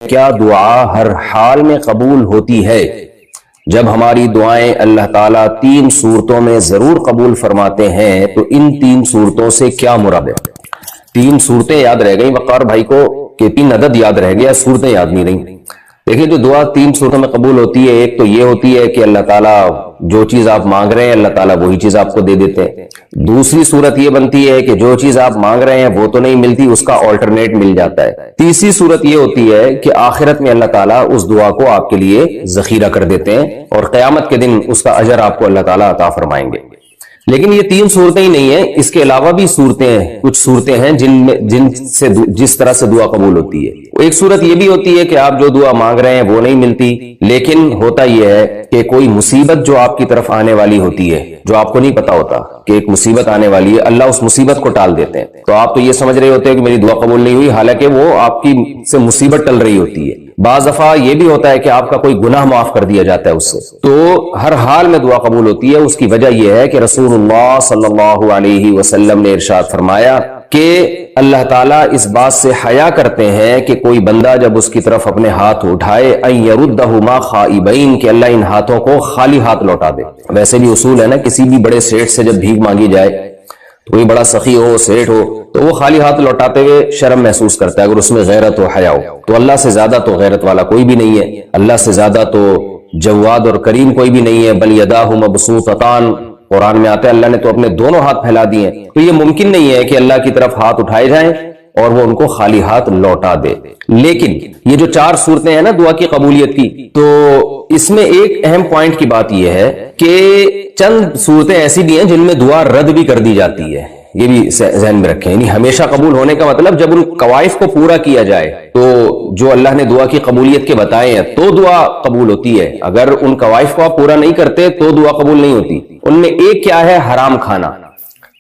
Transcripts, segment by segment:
کیا دعا ہر حال میں قبول ہوتی ہے؟ جب ہماری دعائیں اللہ تعالیٰ 3 صورتوں میں ضرور قبول فرماتے ہیں تو ان 3 صورتوں سے کیا مراد ہے؟ 3 صورتیں یاد رہ گئی وقار بھائی کو کہ 3 عدد یاد رہ گیا، صورتیں یاد نہیں رہی۔ دیکھیں جو دعا 3 صورتوں میں قبول ہوتی ہے، ایک تو یہ ہوتی ہے کہ اللہ تعالیٰ جو چیز آپ مانگ رہے ہیں اللہ تعالیٰ وہی چیز آپ کو دے دیتے ہیں۔ دوسری صورت یہ بنتی ہے کہ جو چیز آپ مانگ رہے ہیں وہ تو نہیں ملتی، اس کا آلٹرنیٹ مل جاتا ہے۔ تیسری صورت یہ ہوتی ہے کہ آخرت میں اللہ تعالیٰ اس دعا کو آپ کے لیے ذخیرہ کر دیتے ہیں اور قیامت کے دن اس کا اجر آپ کو اللہ تعالیٰ عطا فرمائیں گے۔ لیکن یہ 3 صورتیں ہی نہیں ہیں، اس کے علاوہ بھی کچھ صورتیں ہیں جس طرح سے دعا قبول ہوتی ہے۔ ایک صورت یہ بھی ہوتی ہے کہ آپ جو دعا مانگ رہے ہیں وہ نہیں ملتی، لیکن ہوتا یہ ہے کہ کوئی مصیبت جو آپ کی طرف آنے والی ہوتی ہے، جو آپ کو نہیں پتا ہوتا کہ ایک مصیبت آنے والی ہے، اللہ اس مصیبت کو ٹال دیتے ہیں، تو آپ تو یہ سمجھ رہے ہوتے ہیں کہ میری دعا قبول نہیں ہوئی، حالانکہ وہ آپ کی سے مصیبت ٹل رہی ہوتی ہے۔ بعض دفعہ یہ بھی ہوتا ہے کہ آپ کا کوئی گناہ معاف کر دیا جاتا ہے اس سے، تو ہر حال میں دعا قبول ہوتی ہے۔ اس کی وجہ یہ ہے کہ رسول اللہ صلی اللہ علیہ وسلم نے ارشاد فرمایا کہ اللہ تعالیٰ اس بات سے حیا کرتے ہیں کہ کوئی بندہ جب اس کی طرف اپنے ہاتھ اٹھائے ان یردہما خائبین، کہ اللہ ان ہاتھوں کو خالی ہاتھ لوٹا دے۔ ویسے بھی اصول ہے نا، کسی بھی بڑے سیٹ سے جب بھیک مانگی جائے، کوئی بڑا سخی ہو، سیٹ ہو، تو وہ خالی ہاتھ لوٹاتے ہوئے شرم محسوس کرتا ہے اگر اس میں غیرت و حیا ہو۔ تو اللہ سے زیادہ تو غیرت والا کوئی بھی نہیں ہے، اللہ سے زیادہ تو جواد اور کریم کوئی بھی نہیں ہے۔ بل یداہ مبسوطتان، قرآن میں آتا ہے اللہ نے تو اپنے دونوں ہاتھ پھیلا دیے ہیں، تو یہ ممکن نہیں ہے کہ اللہ کی طرف ہاتھ اٹھائے جائیں اور وہ ان کو خالی ہاتھ لوٹا دے۔ لیکن یہ جو 4 صورتیں ہیں نا دعا کی قبولیت کی، تو اس میں ایک اہم پوائنٹ کی بات یہ ہے کہ چند صورتیں ایسی بھی ہیں جن میں دعا رد بھی کر دی جاتی ہے، یہ بھی ذہن میں رکھیں۔ یعنی ہمیشہ قبول ہونے کا مطلب جب ان قوائف کو پورا کیا جائے، تو جو اللہ نے دعا کی قبولیت کے بتائے ہیں تو دعا قبول ہوتی ہے۔ اگر ان قوائف کو آپ پورا نہیں کرتے تو دعا قبول نہیں ہوتی۔ ان میں ایک کیا ہے؟ حرام کھانا۔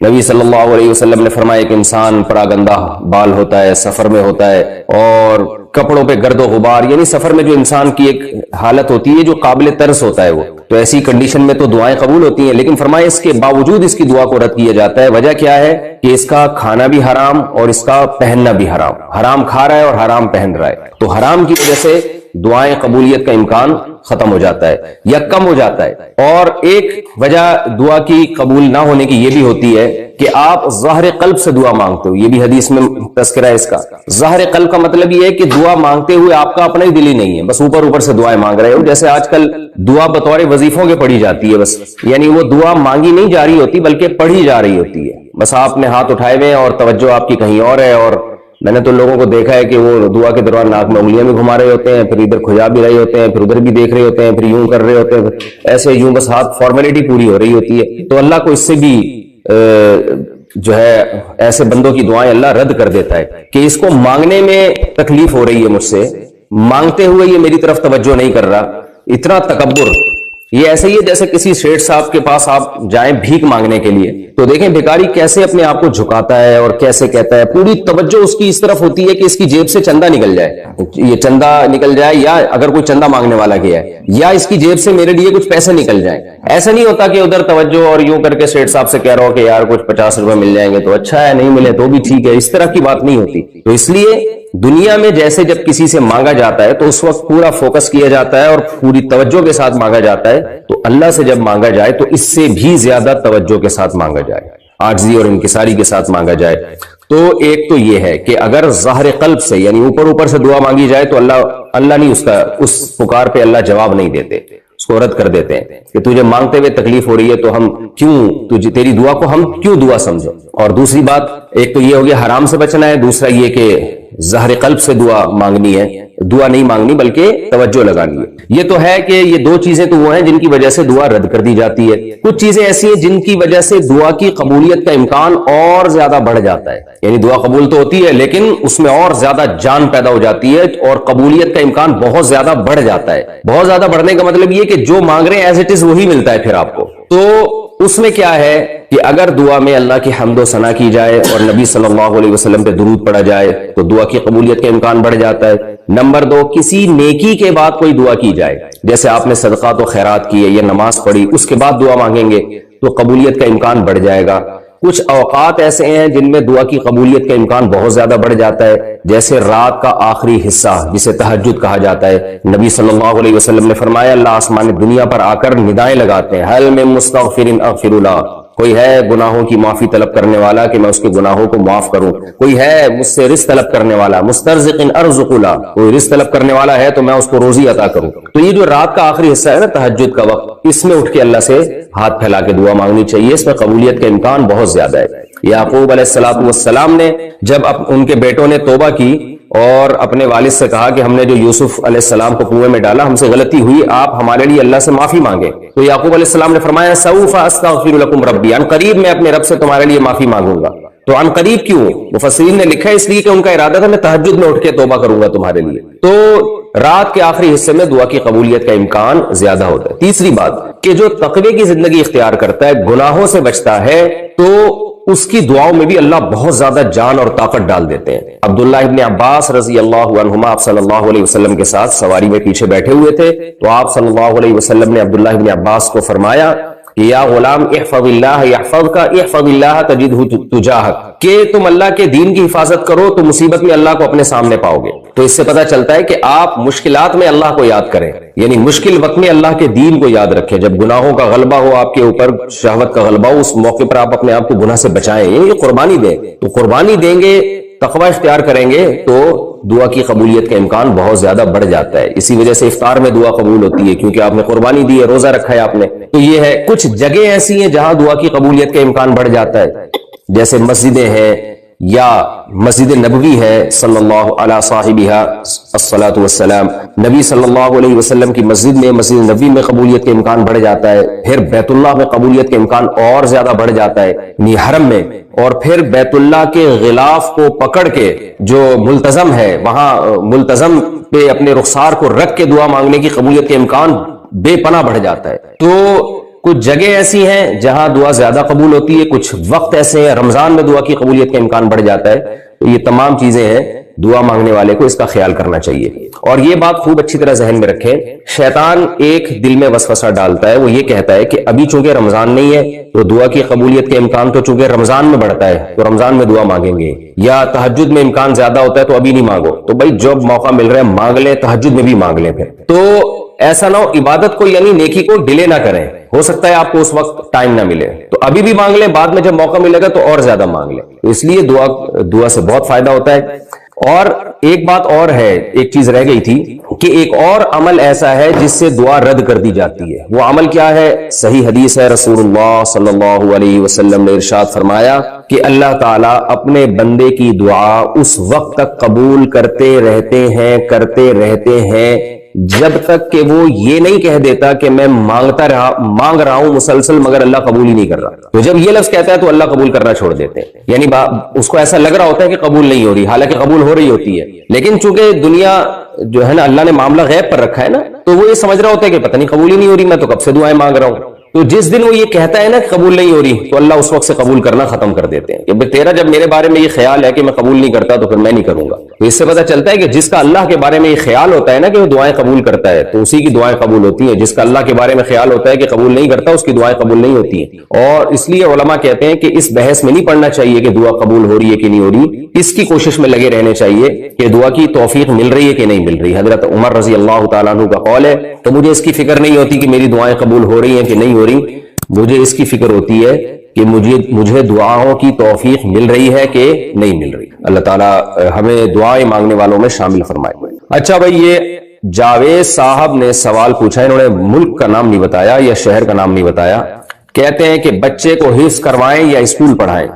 نبی صلی اللہ علیہ وسلم نے فرمایا کہ انسان پراگندہ بال ہوتا ہے، سفر میں ہوتا ہے، اور کپڑوں پہ گرد و غبار، یعنی سفر میں جو انسان کی ایک حالت ہوتی ہے جو قابل ترس ہوتا ہے، وہ تو ایسی کنڈیشن میں تو دعائیں قبول ہوتی ہیں، لیکن فرمایا اس کے باوجود اس کی دعا کو رد کیا جاتا ہے۔ وجہ کیا ہے؟ کہ اس کا کھانا بھی حرام اور اس کا پہننا بھی حرام، حرام کھا رہا ہے اور حرام پہن رہا ہے، تو حرام کی وجہ سے دعائیں قبولیت کا امکان ختم ہو جاتا ہے یا کم ہو جاتا ہے۔ اور ایک وجہ دعا کی قبول نہ ہونے کی یہ بھی ہوتی ہے کہ آپ ظاہر قلب سے دعا مانگتے ہو، یہ بھی حدیث میں تذکرہ ہے اس کا۔ ظاہر قلب کا مطلب یہ ہے کہ دعا مانگتے ہوئے آپ کا اپنا ہی دل ہی نہیں ہے، بس اوپر اوپر سے دعائیں مانگ رہے ہو، جیسے آج کل دعا بطور وظیفوں کے پڑھی جاتی ہے بس، یعنی وہ دعا مانگی نہیں جا رہی ہوتی بلکہ پڑھی جا رہی ہوتی ہے، بس آپ نے ہاتھ اٹھائے ہوئے اور توجہ آپ کی کہیں اور ہے، اور میں نے تو لوگوں کو دیکھا ہے کہ وہ دعا کے دوران ناک میں انگلیاں بھی گھما رہے ہوتے ہیں، پھر ادھر کھجا بھی رہے ہوتے ہیں، پھر ادھر بھی دیکھ رہے ہوتے ہیں، پھر یوں کر رہے ہوتے ہیں، ایسے یوں بس ہاتھ فارمیلٹی پوری ہو رہی ہوتی ہے۔ تو اللہ کو اس سے بھی جو ہے ایسے بندوں کی دعائیں اللہ رد کر دیتا ہے کہ اس کو مانگنے میں تکلیف ہو رہی ہے مجھ سے، مانگتے ہوئے یہ میری طرف توجہ نہیں کر رہا، اتنا تکبر۔ یہ ایسے ہی ہے جیسے کسی شیخ صاحب کے پاس آپ جائیں بھیک مانگنے کے لیے، تو دیکھیں بھیکاری کیسے اپنے آپ کو جھکاتا ہے اور کیسے کہتا ہے، پوری توجہ اس کی اس طرف ہوتی ہے کہ اس کی جیب سے چندہ نکل جائے، یہ چندہ نکل جائے، یا اگر کوئی چندہ مانگنے والا گیا ہے، یا اس کی جیب سے میرے لیے کچھ پیسے نکل جائیں۔ ایسا نہیں ہوتا کہ ادھر توجہ اور یوں کر کے شیخ صاحب سے کہہ رہا ہو کہ یار کچھ 50 روپے مل جائیں گے تو اچھا ہے، نہیں ملے تو بھی ٹھیک ہے، اس طرح کی بات نہیں ہوتی۔ تو اس لیے دنیا میں جیسے جب کسی سے مانگا جاتا ہے تو اس وقت پورا فوکس کیا جاتا ہے اور پوری توجہ کے ساتھ مانگا جاتا ہے، تو اللہ سے جب مانگا جائے تو اس سے بھی زیادہ توجہ کے ساتھ مانگا جائے، عاجزی اور انکساری کے ساتھ مانگا جائے۔ تو ایک تو یہ ہے کہ اگر ظاہر قلب سے یعنی اوپر اوپر سے دعا مانگی جائے تو اللہ نہیں اس پکار پہ اللہ جواب نہیں دیتے، اس کو رد کر دیتے ہیں کہ تجھے مانگتے ہوئے تکلیف ہو رہی ہے تو ہم کیوں تیری دعا کو ہم کیوں دعا سمجھیں۔ اور دوسری بات ایک تو یہ ہو گیا حرام سے بچنا ہے، دوسرا یہ کہ ظاہر قلب سے دعا مانگنی ہے، دعا نہیں مانگنی بلکہ توجہ لگانی ہے۔ یہ تو ہے کہ یہ 2 چیزیں تو وہ ہیں جن کی وجہ سے دعا رد کر دی جاتی ہے۔ کچھ چیزیں ایسی ہیں جن کی وجہ سے دعا کی قبولیت کا امکان اور زیادہ بڑھ جاتا ہے، یعنی دعا قبول تو ہوتی ہے لیکن اس میں اور زیادہ جان پیدا ہو جاتی ہے اور قبولیت کا امکان بہت زیادہ بڑھ جاتا ہے۔ بہت زیادہ بڑھنے کا مطلب یہ کہ جو مانگ رہے ہیں ایز اٹ از وہی ملتا ہے پھر آپ کو۔ تو اس میں کیا ہے کہ اگر دعا میں اللہ کی حمد و ثنا کی جائے اور نبی صلی اللہ علیہ وسلم پہ درود پڑھا جائے تو دعا کی قبولیت کا امکان بڑھ جاتا ہے۔ نمبر 2، کسی نیکی کے بعد کوئی دعا کی جائے، جیسے آپ نے صدقات و خیرات کیے یا نماز پڑھی، اس کے بعد دعا مانگیں گے تو قبولیت کا امکان بڑھ جائے گا۔ کچھ اوقات ایسے ہیں جن میں دعا کی قبولیت کا امکان بہت زیادہ بڑھ جاتا ہے، جیسے رات کا آخری حصہ جسے تہجد کہا جاتا ہے۔ نبی صلی اللہ علیہ وسلم نے فرمایا اللہ آسمان دنیا پر آ کر ندائیں لگاتے ہیں، حل من مستغفر اغفر له، کوئی ہے گناہوں کی معافی طلب کرنے والا کہ میں اس کے گناہوں کو معاف کروں، کوئی ہے مجھ سے رزق طلب کرنے والا، مسترزق ارزق له، کوئی رزق طلب کرنے والا ہے تو میں اس کو روزی عطا کروں۔ تو یہ جو رات کا آخری حصہ ہے نا تہجد کا وقت، اس میں اٹھ کے اللہ سے ہاتھ پھیلا کے دعا مانگنی چاہیے، اس میں قبولیت کا امکان بہت زیادہ ہے۔ یعقوب علیہ السلام نے جب ان کے بیٹوں نے توبہ کی اور اپنے والد سے کہا کہ ہم نے جو یوسف علیہ السلام کو کنویں میں ڈالا ہم سے غلطی ہوئی، آپ ہمارے لیے اللہ سے معافی مانگے، تو یعقوب علیہ السلام نے فرمایا سوف استغفر لکم ربی، عن قریب میں اپنے رب سے تمہارے لیے معافی مانگوں گا۔ تو عن قریب کیوں؟ مفسرین نے لکھا ہے اس لیے کہ ان کا ارادہ تھا میں تہجد میں اٹھ کے توبہ کروں گا تمہارے لیے۔ تو رات کے آخری حصے میں دعا کی قبولیت کا امکان زیادہ ہوتا ہے۔ تیسری بات کہ جو تقوی کی زندگی اختیار کرتا ہے، گناہوں سے بچتا ہے، تو اس کی دعاؤں میں بھی اللہ بہت زیادہ جان اور طاقت ڈال دیتے ہیں۔ عبداللہ ابن عباس رضی اللہ عنہما آپ صلی اللہ علیہ وسلم کے ساتھ سواری میں پیچھے بیٹھے ہوئے تھے، تو آپ صلی اللہ علیہ وسلم نے عبداللہ ابن عباس کو فرمایا کہ یا غلام احفظ اللہ یحفظک احفظ اللہ تجدہ تجاہک، کہ تم اللہ کے دین کی حفاظت کرو تو مصیبت میں اللہ کو اپنے سامنے پاؤ گے۔ تو اس سے پتہ چلتا ہے کہ آپ مشکلات میں اللہ کو یاد کریں، یعنی مشکل وقت میں اللہ کے دین کو یاد رکھیں، جب گناہوں کا غلبہ ہو آپ کے اوپر، شہوت کا غلبہ ہو، اس موقع پر آپ اپنے آپ کو گناہ سے بچائیں، یعنی قربانی دیں۔ تو قربانی دیں گے، تقوی اختیار کریں گے تو دعا کی قبولیت کا امکان بہت زیادہ بڑھ جاتا ہے۔ اسی وجہ سے افطار میں دعا قبول ہوتی ہے، کیونکہ آپ نے قربانی دی ہے، روزہ رکھا ہے آپ نے۔ تو یہ ہے، کچھ جگہ ایسی ہیں جہاں دعا کی قبولیت کا امکان بڑھ جاتا ہے، جیسے مسجدیں ہیں یا مسجد نبوی ہے صلی اللہ علیہ صاحبہ الصلاۃ والسلام، نبی صلی اللہ علیہ وسلم کی مسجد میں، مسجد نبوی میں قبولیت کے امکان بڑھ جاتا ہے۔ پھر بیت اللہ میں قبولیت کے امکان اور زیادہ بڑھ جاتا ہے، حرم میں، اور پھر بیت اللہ کے غلاف کو پکڑ کے جو ملتزم ہے وہاں ملتزم پہ اپنے رخسار کو رکھ کے دعا مانگنے کی قبولیت کے امکان بے پناہ بڑھ جاتا ہے۔ تو کچھ جگہ ایسی ہیں جہاں دعا زیادہ قبول ہوتی ہے، کچھ وقت ایسے ہیں رمضان میں دعا کی قبولیت کا امکان بڑھ جاتا ہے۔ تو یہ تمام چیزیں ہیں، دعا مانگنے والے کو اس کا خیال کرنا چاہیے۔ اور یہ بات خوب اچھی طرح ذہن میں رکھیں، شیطان ایک دل میں وسوسہ ڈالتا ہے، وہ یہ کہتا ہے کہ ابھی چونکہ رمضان نہیں ہے تو دعا کی قبولیت کے امکان تو چونکہ رمضان میں بڑھتا ہے تو رمضان میں دعا مانگیں گے، یا تہجد میں امکان زیادہ ہوتا ہے تو ابھی نہیں مانگو۔ تو بھائی جب موقع مل رہا ہے مانگ لیں، تہجد میں بھی مانگ لیں۔ پھر تو ایسا نہ ہو عبادت کو یعنی نیکی کو ڈیلے نہ کریں، ہو سکتا ہے آپ کو اس وقت ٹائم نہ ملے تو ابھی بھی مانگ لیں، بعد میں جب موقع ملے گا تو اور زیادہ مانگ لیں۔ تو اس لیے دعا سے بہت فائدہ ہوتا ہے۔ اور ایک بات اور ہے، ایک چیز رہ گئی تھی کہ ایک اور عمل ایسا ہے جس سے دعا رد کر دی جاتی ہے۔ وہ عمل کیا ہے؟ صحیح حدیث ہے، رسول اللہ صلی اللہ علیہ وسلم نے ارشاد فرمایا کہ اللہ تعالیٰ اپنے بندے کی دعا اس وقت تک قبول کرتے رہتے ہیں جب تک کہ وہ یہ نہیں کہہ دیتا کہ میں مانگ رہا ہوں مسلسل مگر اللہ قبول ہی نہیں کر رہا۔ تو جب یہ لفظ کہتا ہے تو اللہ قبول کرنا چھوڑ دیتے ہیں، یعنی اس کو ایسا لگ رہا ہوتا ہے کہ قبول نہیں ہو رہی، حالانکہ قبول ہو رہی ہوتی ہے، لیکن چونکہ دنیا جو ہے نا اللہ نے معاملہ غیب پر رکھا ہے نا، تو وہ یہ سمجھ رہا ہوتا ہے کہ پتہ نہیں قبول ہی نہیں ہو رہی، میں تو کب سے دعائیں مانگ رہا ہوں۔ تو جس دن وہ یہ کہتا ہے نا کہ قبول نہیں ہو رہی تو اللہ اس وقت سے قبول کرنا ختم کر دیتے ہیں کہ تیرا جب میرے بارے میں یہ خیال ہے کہ میں قبول نہیں کرتا تو پھر میں نہیں کروں گا۔ تو اس سے پتہ چلتا ہے کہ جس کا اللہ کے بارے میں یہ خیال ہوتا ہے نا کہ وہ دعائیں قبول کرتا ہے تو اسی کی دعائیں قبول ہوتی ہیں، جس کا اللہ کے بارے میں خیال ہوتا ہے کہ قبول نہیں کرتا اس کی دعائیں قبول نہیں ہوتی ہیں۔ اور اس لیے علماء کہتے ہیں کہ اس بحث میں نہیں پڑھنا چاہیے کہ دعا قبول ہو رہی ہے کہ نہیں ہو رہی، اس کی کوشش میں لگے رہنے چاہیے کہ دعا کی توفیق مل رہی ہے کہ نہیں مل رہی۔ حضرت عمر رضی اللہ تعالیٰ عنہ کا قول ہے تو مجھے اس کی فکر نہیں ہوتی کہ میری دعائیں قبول ہو رہی ہیں کہ نہیں ہو رہی، مجھے اس کی فکر ہوتی ہے کہ مجھے دعاؤں کی توفیق مل رہی ہے کہ نہیں مل رہی۔ اللہ تعالیٰ ہمیں دعائیں مانگنے والوں میں شامل فرمائے۔ اچھا بھائی، یہ جاوید صاحب نے سوال پوچھا، انہوں نے ملک کا نام نہیں بتایا یا شہر کا نام نہیں بتایا، کہتے ہیں کہ بچے کو حفظ کروائیں یا اسکول پڑھائیں،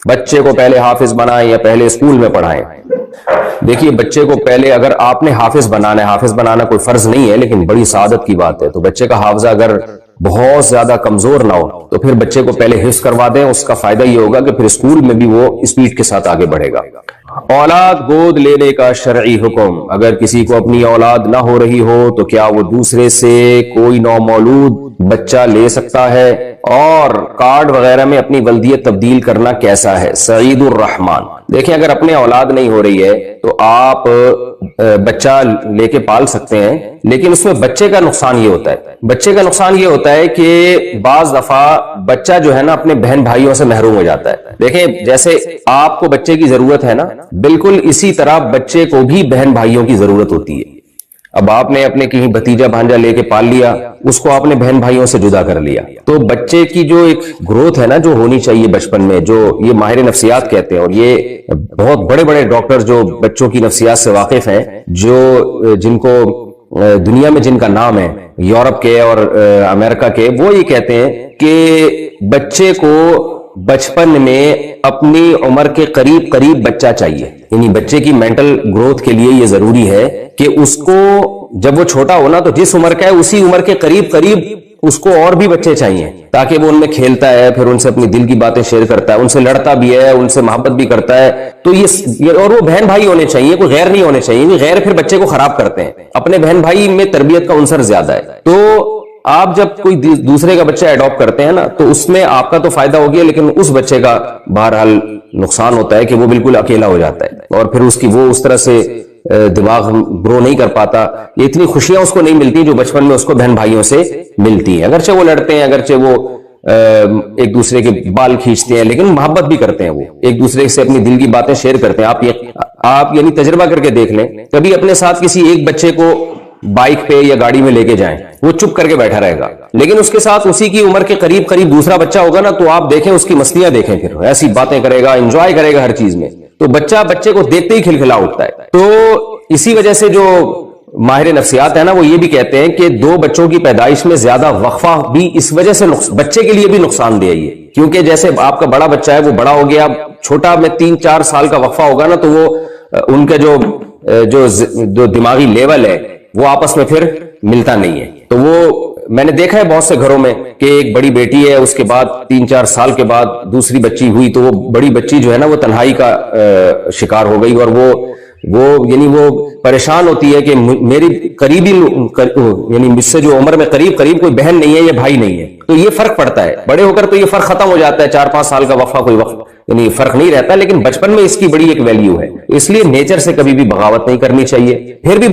بچے کو پہلے حافظ بنائیں یا پہلے اسکول میں پڑھائیں؟ دیکھیے بچے کو پہلے اگر آپ نے حافظ بنانا ہے، حافظ بنانا کوئی فرض نہیں ہے لیکن بڑی سعادت کی بات ہے، تو بچے کا حافظہ اگر بہت زیادہ کمزور نہ ہو تو پھر بچے کو پہلے حفظ کروا دیں، اس کا فائدہ یہ ہوگا کہ پھر اسکول میں بھی وہ اسپیڈ کے ساتھ آگے بڑھے گا۔ اولاد گود لینے کا شرعی حکم، اگر کسی کو اپنی اولاد نہ ہو رہی ہو تو کیا وہ دوسرے سے کوئی نومولود بچہ لے سکتا ہے؟ اور کارڈ وغیرہ میں اپنی ولدیت تبدیل کرنا کیسا ہے؟ سعید الرحمان، دیکھیں اگر اپنے اولاد نہیں ہو رہی ہے تو آپ بچہ لے کے پال سکتے ہیں، لیکن اس میں بچے کا نقصان یہ ہوتا ہے کہ بعض دفعہ بچہ جو ہے نا اپنے بہن بھائیوں سے محروم ہو جاتا ہے۔ دیکھیں جیسے آپ کو بچے کی ضرورت ہے نا، بالکل اسی طرح بچے کو بھی بہن بھائیوں کی ضرورت ہوتی ہے۔ اب آپ نے اپنے کہیں بھتیجا بھانجا لے کے پال لیا، اس کو آپ نے بہن بھائیوں سے جدا کر لیا، تو بچے کی جو ایک گروتھ ہے نا جو ہونی چاہیے بچپن میں، جو یہ ماہر نفسیات کہتے ہیں، اور یہ بہت بڑے بڑے ڈاکٹر جو بچوں کی نفسیات سے واقف ہیں، جن کو دنیا میں جن کا نام ہے، یورپ کے اور امریکہ کے، وہ یہ کہتے ہیں کہ بچے کو بچپن میں اپنی عمر کے قریب بچہ چاہیے، یعنی بچے کی مینٹل گروتھ کے لیے یہ ضروری ہے کہ اس کو جب وہ چھوٹا ہونا تو جس عمر کا ہے اسی عمر کے قریب اس کو اور بھی بچے چاہیے، تاکہ وہ ان میں کھیلتا ہے، پھر ان سے اپنی دل کی باتیں شیئر کرتا ہے، ان سے لڑتا بھی ہے، ان سے محبت بھی کرتا ہے۔ تو یہ اور وہ بہن بھائی ہونے چاہیے، کوئی غیر نہیں ہونے چاہیے، غیر پھر بچے کو خراب کرتے ہیں۔ اپنے بہن بھائی میں تربیت کا عنصر زیادہ ہے، تو آپ جب کوئی دوسرے کا بچہ ایڈاپٹ کرتے ہیں نا تو اس میں آپ کا تو فائدہ ہو گیا، لیکن اس بچے کا بہرحال نقصان ہوتا ہے کہ وہ بالکل اکیلا ہو جاتا ہے، اور پھر اس طرح سے دماغ گرو نہیں کر پاتا، یہ اتنی خوشیاں اس کو نہیں ملتی جو بچپن میں اس کو بہن بھائیوں سے ملتی ہیں۔ اگرچہ وہ لڑتے ہیں، اگرچہ وہ ایک دوسرے کے بال کھینچتے ہیں، لیکن محبت بھی کرتے ہیں، وہ ایک دوسرے سے اپنی دل کی باتیں شیئر کرتے ہیں۔ آپ یعنی تجربہ کر کے دیکھ لیں، کبھی اپنے ساتھ کسی ایک بچے کو بائک پہ یا گاڑی میں لے کے جائیں، وہ چپ کر کے بیٹھا رہے گا، لیکن اس کے ساتھ اسی کی عمر کے قریب دوسرا بچہ ہوگا نا، تو آپ دیکھیں اس کی مستیاں دیکھیں، پھر ایسی باتیں کرے گا، انجوائے کرے گا ہر چیز میں، تو بچے کو دیکھتے ہی کھلکھلا اٹھتا ہے۔ تو اسی وجہ سے جو ماہر نفسیات ہے نا وہ یہ بھی کہتے ہیں کہ دو بچوں کی پیدائش میں زیادہ وقفہ بھی اس وجہ سے بچے کے لیے بھی نقصان دہ ہے، کیونکہ جیسے آپ کا بڑا بچہ ہے وہ بڑا ہو گیا، چھوٹا میں 3-4 سال کا وقفہ ہوگا نا، تو وہ ان کا جو دماغی لیول ہے وہ آپس میں پھر ملتا نہیں ہے۔ تو وہ میں نے دیکھا ہے بہت سے گھروں میں کہ ایک بڑی بیٹی ہے، اس کے بعد 3-4 سال کے بعد دوسری بچی ہوئی، تو وہ بڑی بچی جو ہے نا وہ تنہائی کا شکار ہو گئی، اور وہ پریشان ہوتی ہے کہ میری قریبی یعنی مجھ سے جو عمر میں قریب کوئی بہن نہیں ہے یا بھائی نہیں ہے۔ تو یہ فرق پڑتا ہے، بڑے ہو کر تو یہ فرق ختم ہو جاتا ہے، 4-5 سال کا وقفہ کوئی وقت یعنی فرق نہیں رہتا، لیکن بچپن میں اس کی بڑی ایک ویلیو ہے، اس لیے نیچر سے کبھی بھی بغاوت نہیں کرنی چاہیے۔ پھر بھی